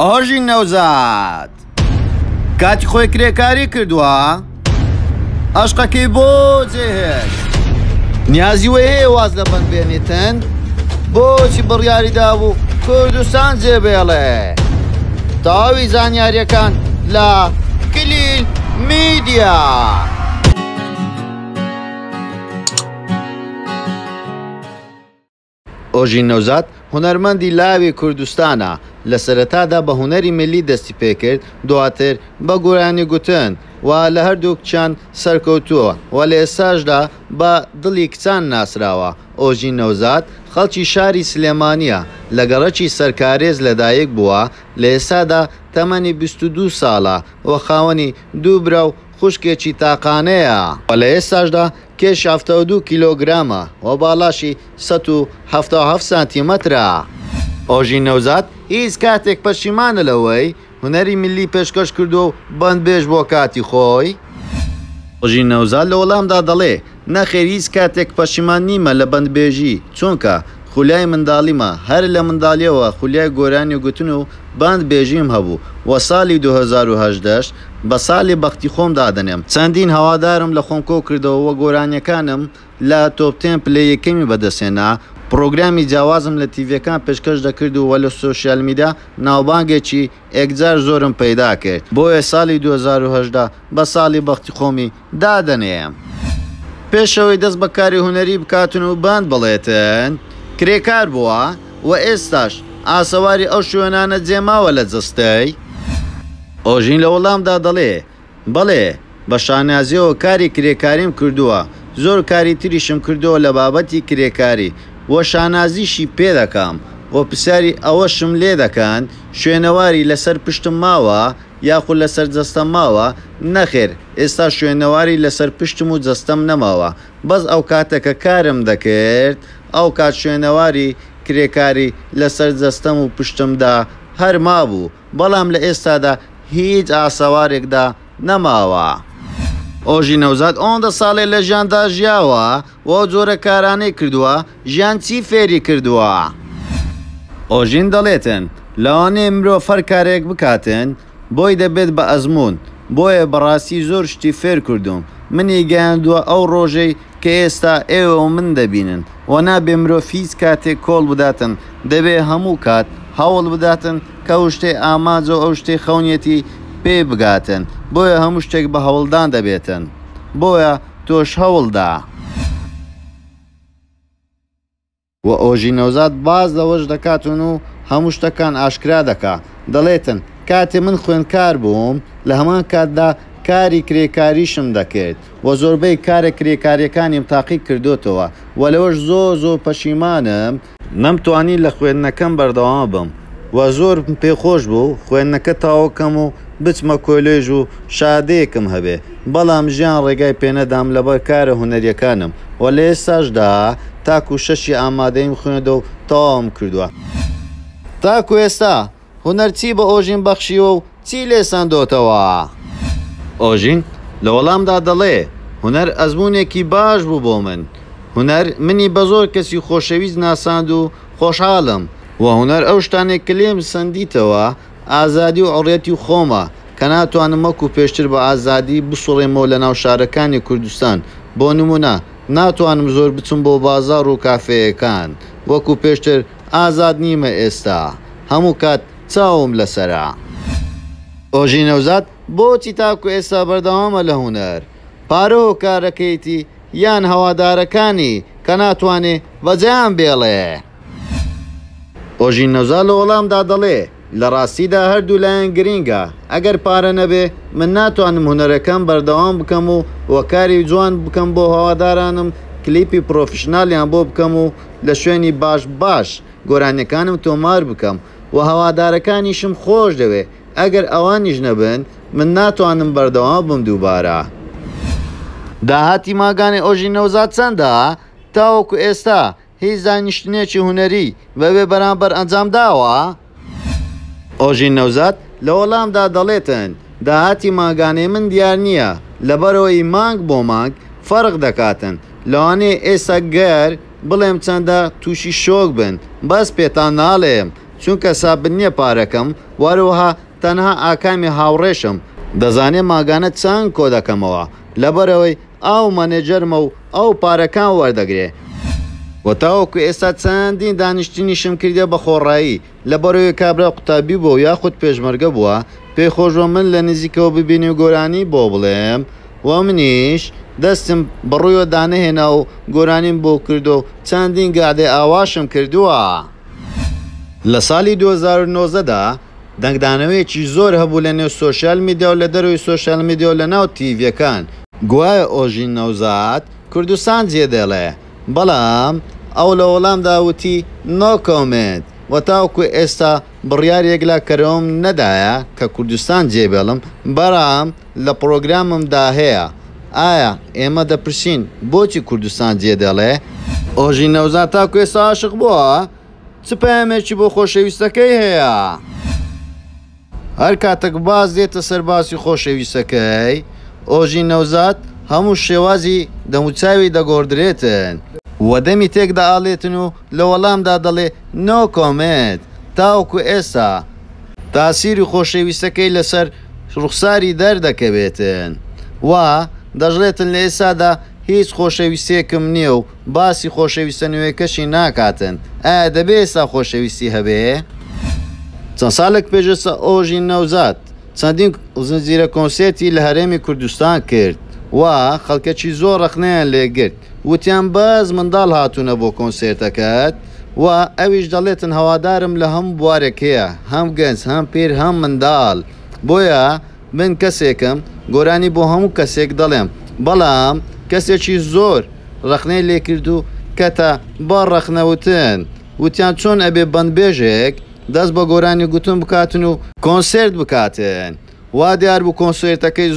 ئاژین نەوزاد کاتی خۆی کرێکاری کردووە عەشقەکەی بۆ جێهێشت نیازی وە هەیە واز لە بەند بێنێتن بۆچی بڕیاری دابوو کوردستان جێبێڵێ تەواوی زانیاریەکان لە کلیل میدیا. ئۆژین نەوزاد هونەرمەندی لاوی کوردستانە لە سەرەتادا بە هونەری ملی دەستی پێکرد دواتر بە گۆرانی گوتن و لە هەردوو کچان سەرکەوتووە و لە ئێستاشدا بە دڵی کچان ناسراوە. ئۆژین نەوزاد خەڵکی شاری سلێمانیە لە گەڕەکی سەرکارێز لەدایک بووە لە ئێستادا تەمەنی 22 ساڵە و خاوەنی 2 برا و خوشکێکی تاقانەیە و لە ئێستاشدا کێش 72 کیلۆگرامە و باڵاشی 177 سانتیمەترە. ئۆژین نەوزاد هیچ کاتێک پەشیمانە لەوەی هونەری ملی پێشکەش کردو و بەندبێژ بۆ کاتی خۆی. ئۆژین نەوزاد لە وەڵامدا دەڵێ نەخێر هیچ کاتێک پەشیمان نیمە لە بەندبێژی چونکە خولیای منداڵیمە هەر لە منداڵیەوە خولیای گۆرانی گوتن و بەندبێژیم هەبوو و ساڵی 2018 بە ساڵی بەختی خۆم دادەنێم چەندین هەوادارم لە خۆم کۆ کردەوە و گۆرانیەکانم لە تۆپ 10 پلەی یەکەمی بەدەستێنا پرۆگرامی جیاوازم لە تیڤەکان پێشکەش دەکرد و لە سۆشیال میدیا ناوبانگێکی ئێکجار زۆرم پەیدا کرد بۆیە ساڵی 2018 بە ساڵی بەختی خۆمی دادەنێم. پێشەوەی دەست بە کاری هونەری بکاتن و بەند بڵێتن کرێکار بووە و ئێستاش ئاسەواری ئەو شوێنانە جێماوە لە جستەی. ئۆژین لە وەڵامدا دەڵێ بەڵێ بە شانازیەوە کاری کرێکاریم کردووە زۆر کاری تریشم کردەوە لە بابەتی کرێکاری وە شانازیشی پێ دەکەم و پرسیاری ئەوەشم لێ دەکەن شوێنەواری لەسەر پشتم ماوە یاخود لەسەر جەستەم ماوە نەخێر ئێستا شوێنەواری لەسەر پشتم و جەستەم نەماوە بەس ئەو کاتەکە کارم دەکرد ئەو کات شوێنەواری کرێکاری لەسەر جەستەم و پشتمدا هەر مابوو بەڵام لە ئێستادا هیچ ئاسەوارێکدا نەماوە. ئۆژین نەوزاد 11 ساڵێ لە ژیاندا ژیاوە و جۆرە کارانەی کردووە ژیان چی فێری کردووە. ئۆژین دەڵێتن لەوانەیە مرۆڤ هەر کارێک بکاتن بۆی دەبێت بە ئەزمون بۆیە بەڕاستی زۆر شتی فێر کردوم منی گەیاندووە ئەو ڕۆژەی کە ئێستا ئێوە و من دەبینن و نابێ مرۆڤ هیچ کاتێک کۆڵ بداتن دەبێ هەموو کات هەوڵ بداتن کە ئەو شتێ ئاماجە و ئەو شتێ خەونیەتی پێ بگاتن بۆیە هەموو شتێک بە هەوڵدان دەبێتن بۆیە تۆش هەوڵدا. و ئۆژین نەوزاد باز لەوەش دەکاتن و هەموو شتەکان ئاشکرا دەکا دەڵێتن کاتێ من خوێندکار بووم لە هەمان کاتدا کاری کرێکاریشم دەکرد و زۆربەی کارە کرێکاریەکانیم تاقی کردوتەوە و لەوەش زۆر پەشیمانم نەمتوانی لە خوێندنەکەم بەردەوام بم و زۆر پێخۆش بوو خوێندنەکە تاوەکەم و بچمە کۆلێژ و شادەیەکم هەبێ بەڵام ژیان ڕێگای پێنەدام لەبەر کارە هونەریەکانم و لە ئێستاشدا تاکو 6 ئامادەیم خوێندە و تەواوم کردووە. تاکو ئێستا هونەر چی بە ئۆژین بەخشیوە و چی لێساندۆتەوە. ئۆژین لە وەڵامدا دەڵێ هونەر ئەزمونێکی باش بوو بۆ من هونەر منی بە زۆر کەسی خۆشەویست ناساند و خۆشحاڵم و هونەر ئەو شتانێک کە لێم سندیتەوە ئازادی و ئەوڕێتی خۆمە کە ناتوانم وەکو پێشتر بە ئازادی بسوڕێمەوە لە ناو شارەکانی کوردستان بۆ نمونە ناتوانم زۆر بچم بۆ بازاڕ و کافەیەکان وەکو پێشتر ئازاد نیمە ئێستا هەموو کات چاوم لەسەرا. ئۆژین نەوزاد بۆچی تاکو ئێستا بەردەوامە لە هونەر پارە و کارەکەیتی یان هەوادارەکانی کە ناتوانێ بەجیان بێڵێ. ئۆژین نەوزاد لە وەڵامدا دەڵێ لە ڕاستیدا هەردوو لایەن گرینگە ئەگەر پارە نەبێ من ناتوانم هونەرەکەم بەردەوام بکەم و وەکاری جوان بکەم بۆ هەوادارانم کلیپی پرۆفشنالیان بۆ بکەم و لە شوێنی باش گۆرانیەکانم تۆمار بکەم و هەوادارەکانیشم خۆش دەوێ ئەگەر ئەوانیش نەبن من ناتوانم بەردەوام بم دووبارە. داهاتی ماگانی ئۆژین نەوزاد چەندە تاوەکو ئێستا هیچ دانیشتنێکی هونەری بەبێ بەرامبەر ئەنجام داوە. ئۆژین نەوزاد لە وەڵامدا دەڵێتن داهاتی ماگانەی من دیار نییە لەبەرەوەی مانگ بۆ مانگ فەرق دەکاتن لەوانەیە ئێستا گەر بڵێم چەندە تووشی شۆک بن بەس پێتان ناڵێم چونکە سابن نییە پارەکەم وەروەها تەنها ئاکامی هاوڕێشم دەزانێ ماگانە چەند کۆ دەکەمەوە لەبەرەوەی ئاو مەنێجەرمە و ئەو پارەکان وەردەگرێ و تاوەکو ئێستا چەندین دانیشتنیشم کردێ بە خۆڕایی لەبەرەوەی کابرا قوتابی بووە یاخود پێشمەرگە بووە پێی خۆشەوە من لە نزیکەوە ببینی و گۆرانی بۆ بڵێم و منیش دەستم بەڕوویەوە دانەهێنا و گۆرانیم بۆ کردو و چەندین گادێ ئاواشم کردووە. لە ساڵی 2009دا دەنگدانەوەیەکی زۆر هەبوو لە نێو سۆشیال میدیا و لە دەروی سۆشیال میدیا و لە ناو تیڤەکان گوایە ئۆژین نەوزاد کوردستان جێدێڵێ بەڵام ئەو لە وەڵامدا وتی نۆ کۆمنت و تاوەکو ئێستا بڕیارێک لا کەرەوەم نەدایە کە کوردستان جێبێڵم بەرام لە پرۆگراممدا هەیە. ئایا ئێمە دەپرسین بۆچی کوردستان جێدێڵێ؟ ئۆژین نەوزاد تاکو ئێستا عاشق بووە چ پەیامێکی بۆ خۆشەویستەکەی هەیە؟ هەر کاتێک باز دێتە سەر باسی خۆشەویستەکەی ئۆژین نەوزاد هەموو شێوازی دەموچاوی دەگۆڕدرێتن و دەمی تێکدا ئاڵێتن و لە وەڵامدا دەڵێ نۆ کۆمنت تاوەکو ئێستا تاسیری خۆشەویستەکەی لەسەر ڕوخساری دەردەکەوێتن و دەژڵێتن لە ئێستادا هیچ خۆشەویستێکم نییە و باسی خۆشەویستە نوێیەکەشی ناکاتن. ئایا دەبێ ئێستا خۆشەویستی هەبێ؟ چەند ساڵێک پێشەستا ئۆژین نەوزاد چەندین زنجیرە کۆنسێرتی لە هەرێمی کوردستان کرد و خەڵکەکی زۆر ڕخنەیان لێگرت وتیان بەس منداڵ هاتوونە بۆ کۆنسێرتەکەت و ئەویش دەڵێتن هەوادارم لە هەم بوارێک هەیە هەم گەنج هەم پیر هەم منداڵ بۆیە من کەسێکم گۆرانی بۆ هەموو کەسێک دەڵێم بەڵام کەسێکی زۆر ڕخنەی لێکرد و کەتە بە ڕەخنەوتن وتیان چۆن ئەبێ بەندبێژێک دەست بە گۆرانی گوتن بکاتن و کۆنسێرت بکاتن وا دیار بوو کۆنسێرتەکەی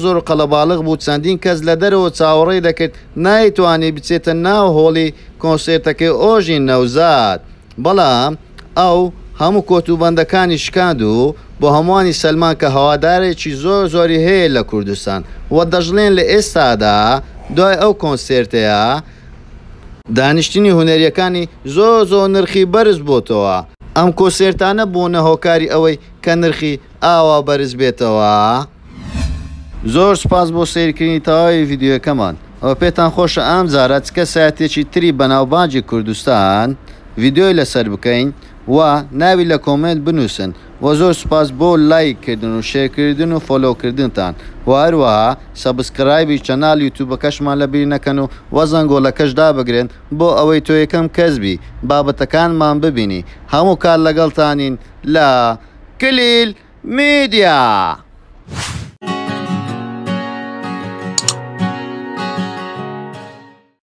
زۆر قەڵەباڵغ بوو چەندین کەس لە دەرەوە چاوەڕێی دەکرد نایتوانی بچێتە ناو هۆڵی کۆنسێرتەکەی ئۆژین نەوزاد بەڵام ئەو هەموو کۆتوبەندەکانی شکاند و بۆ هەمووانی سەلمان کە هەوادارێکی زۆری هەیە لە کوردستان و دەژڵێن لە ئێستادا دوای ئەو کۆنسێرتەیە دانیشتنی هونەریەکانی زۆر نرخی بەرز بۆتەوە. ئەم کۆنسێرتانە بوونە هۆکاری ئەوەی کە نرخی ئاوا بەرز بێتەوە. زۆر سپاس بۆ سیرکردنی تەواوی ڤیدیۆکەمان. ئەوە پێتان خۆشە ئەم جارە چکە سایتێکی تری بەناوبانگی کوردستان ڤیدیۆی لەسەر بکەین و ناوی لە کۆمنت بنووسن و زۆر سپاس بۆ لایککردن و شێرکردن و فۆلۆکردنتان و هەروەها سەبسکرایبی چەناڵ یوتیوبەکەشمان لەبیر نەکەن و وەزەنگۆڵەکەش دابگرن بۆ ئەوەی تۆ یەکەم کەسبی بابەتەکانمان ببینی. هەموو کار لەگەڵتانین لە کلیل میدیا.